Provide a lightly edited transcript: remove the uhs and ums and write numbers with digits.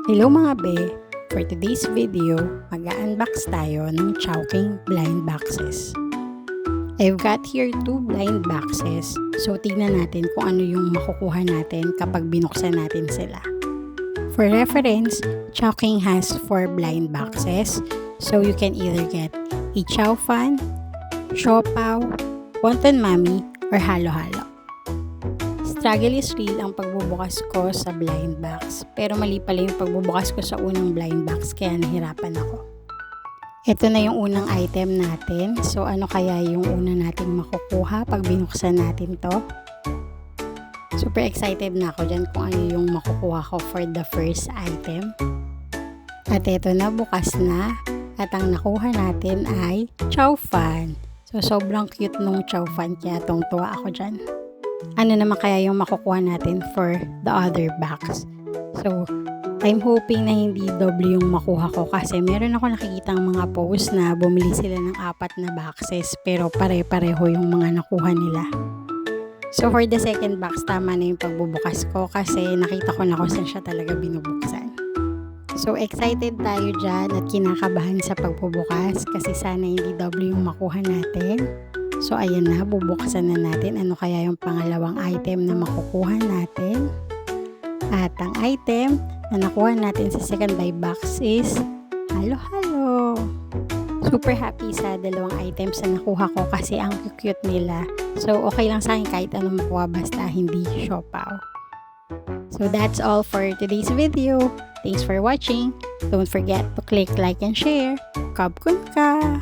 Hello mga be! For today's video, mag-unbox tayo ng Chowking blind boxes. I've got here 2 blind boxes, so tignan natin kung ano yung makukuha natin kapag binuksan natin sila. For reference, Chowking has 4 blind boxes, so you can either get a Chow Fan, Siopaw, Wonton Mami, or Halo-Halo. Struggle is real ang pagbubukas ko sa blind box, pero mali pala yung pagbubukas ko sa unang blind box kaya nahirapan ako. Ito na yung unang item natin, so ano kaya yung una nating makukuha pag binuksan natin to? Super excited na ako dyan kung ano yung makukuha ko for the first item. At ito na, bukas na, at ang nakuha natin ay Chow Fan. So sobrang cute nung Chow Fan kaya tuwa ako dyan. Ano naman kaya yung makukuha natin for the other box? So, I'm hoping na hindi doble yung makuha ko kasi meron ako nakikitang mga post na bumili sila ng 4 na boxes pero pare-pareho yung mga nakuha nila. So, for the second box, tama na yung pagbubukas ko kasi nakita ko na kung saan siya talaga binubuksan. So, excited tayo dyan at kinakabahan sa pagbubukas kasi sana hindi doble yung makuha natin. So, ayan na, bubuksan na natin ano kaya yung pangalawang item na makukuha natin. At ang item na nakuha natin sa second buy box is Halo-Halo. Super happy sa dalawang items na nakuha ko kasi ang cute nila. So, okay lang sa akin kahit anong makuha basta hindi siopaw. So, that's all for today's video. Thanks for watching. Don't forget to click like and share. Kabkun ka!